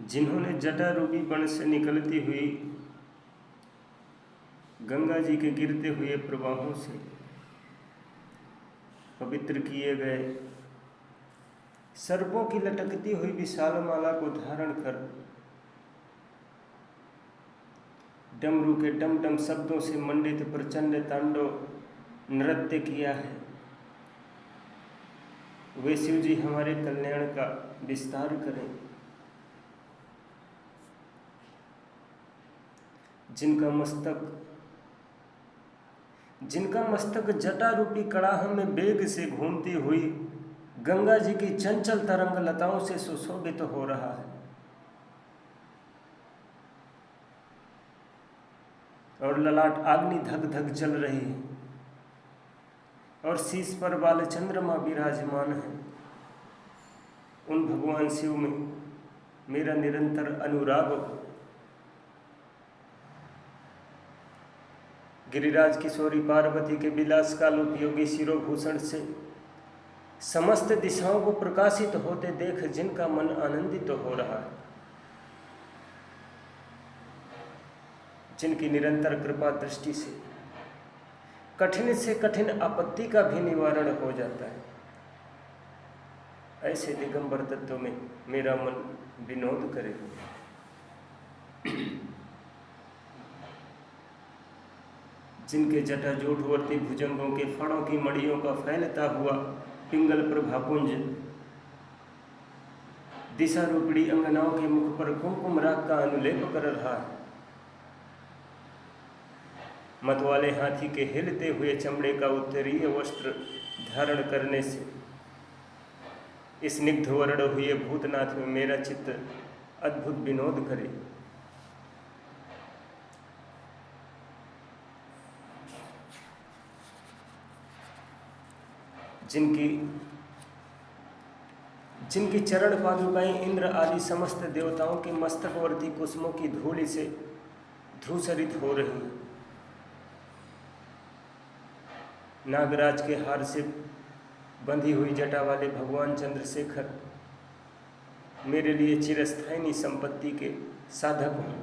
जिन्होंने जटा रूपी बन से निकलती हुई गंगा जी के गिरते हुए प्रवाहों से पवित्र किए गए सर्पों की लटकती हुई विशाल माला को धारण कर डमरू के डम डम शब्दों से मंडित प्रचंड तांडव नृत्य किया है, वे शिव जी हमारे कल्याण का विस्तार करें। जिनका मस्तक जटा रूपी कड़ाह में वेग से घूमती हुई गंगा जी की चंचल तरंग लताओं से सुशोभित हो रहा है और ललाट अग्नि धक धक जल रही है और शीश पर बाल चंद्रमा विराजमान है। उन भगवान शिव में मेरा निरंतर अनुराग हो। गिरिराज किशोरी पार्वती के विलास काल उपयोगी शिरोभूषण से समस्त दिशाओं को प्रकाशित होते देख जिनका मन आनंदित हो रहा है, जिनकी निरंतर कृपा दृष्टि से कठिन आपत्ति का भी निवारण हो जाता है, ऐसे दिगंबर तत्व में मेरा मन विनोद करे। जिनके जटाजूटवर्ती भुजंगों के फणों की मड़ियों का फैलता हुआ पिंगल प्रभापुंज दिशा रूपड़ी अंगनाओं के मुख पर कुमकुम राग का अनुलेप कर रहा है। मतवाले हाथी के हिलते हुए चमड़े का उत्तरीय वस्त्र धारण करने से स्निग्ध वर्ण हुए भूतनाथ में मेरा चित्त अद्भुत विनोद करे। जिनकी चरण पादुकाएं इंद्र आदि समस्त देवताओं के मस्तकवर्ती कुसुमों की धूलि से धूसरित हो रही हैं। नागराज के हार से बंधी हुई जटा वाले भगवान चंद्रशेखर मेरे लिए चिरस्थायी संपत्ति के साधक हों।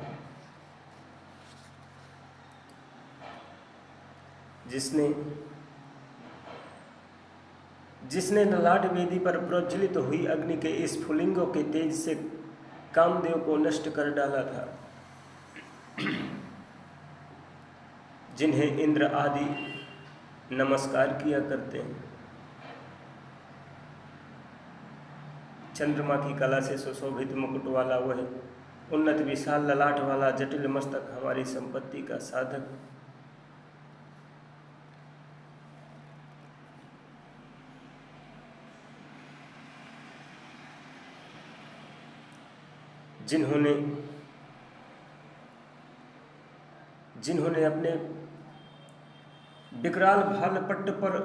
जिसने ललाट वेदी पर प्रज्वलित हुई अग्नि के स्फुलिंगों के तेज से कामदेव को नष्ट कर डाला था, जिन्हें इंद्र आदि नमस्कार किया करते हैं। चंद्रमा की कला से सुशोभित मुकुट वाला वह उन्नत विशाल ललाट वाला जटिल मस्तक हमारी संपत्ति का साधक, जिन्होंने अपने विकराल भाल पट्ट पर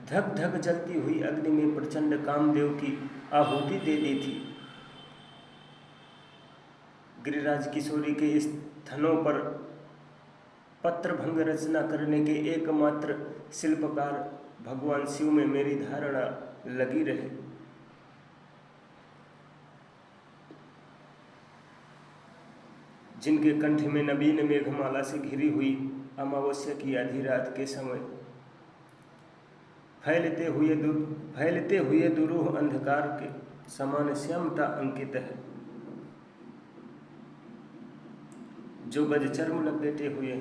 धक धक जलती हुई अग्नि में प्रचंड कामदेव की आहुति दे दी थी। गिरिराज किशोरी के इस थनों पर पत्रभंग रचना करने के एकमात्र शिल्पकार भगवान शिव में मेरी धारणा लगी रहे। जिनके कंठ में नवीन मेघमाला से घिरी हुई अमावस्या की आधी रात के समय फैलते हुए दुरूह अंधकार के समान श्यामता अंकित है। जो गज चर्म लपेटे हुए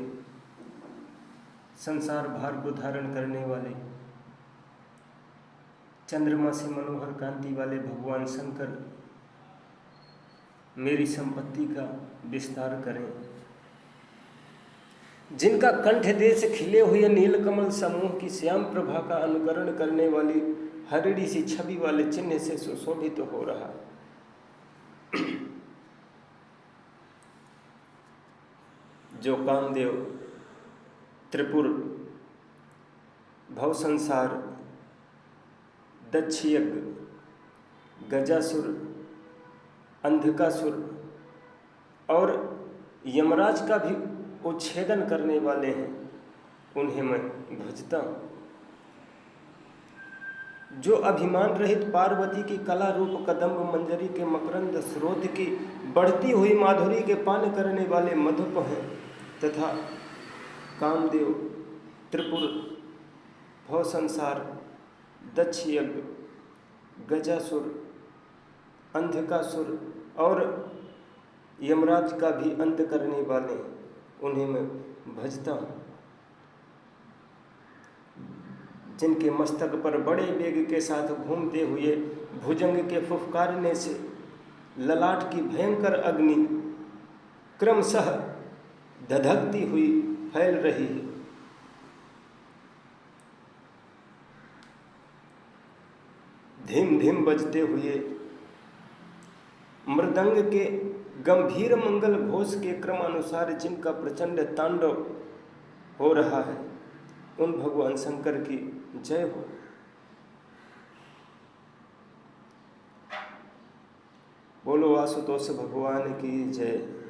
संसार भार को धारण करने वाले चंद्रमा से मनोहर कांति वाले भगवान शंकर मेरी संपत्ति का विस्तार करें। जिनका कंठ देश खिले हुए नीलकमल समूह की श्याम प्रभा का अनुकरण करने वाली हरिणी सी छवि वाले चिन्ह से सुशोभित हो रहा है। जो कामदेव, त्रिपुर, भवसंसार, दक्षयज्ञ, गजासुर, अंधकासुर और यमराज का भी उच्छेदन करने वाले हैं, उन्हें मैं भजता हूँ। जो अभिमान रहित पार्वती की कला रूप कदम्ब मंजरी के मकरंद स्रोत की बढ़ती हुई माधुरी के पान करने वाले मधुप हैं, तथा कामदेव, त्रिपुर, भव संसार, दक्ष यज्ञ, गजासुर, अंधकासुर और यमराज का भी अंत करने वाले, उन्हें मैं भजता हूँ। जिनके मस्तक पर बड़े वेग के साथ घूमते हुए भुजंग के फुफकारने से ललाट की भयंकर अग्नि क्रमशः धधकती हुई फैल रही है। धीम धीम बजते हुए मृदंग के गंभीर मंगल घोष के क्रमानुसार जिनका प्रचंड तांडव हो रहा है, उन भगवान शंकर की जय हो। बोलो आशुतोष भगवान की जय।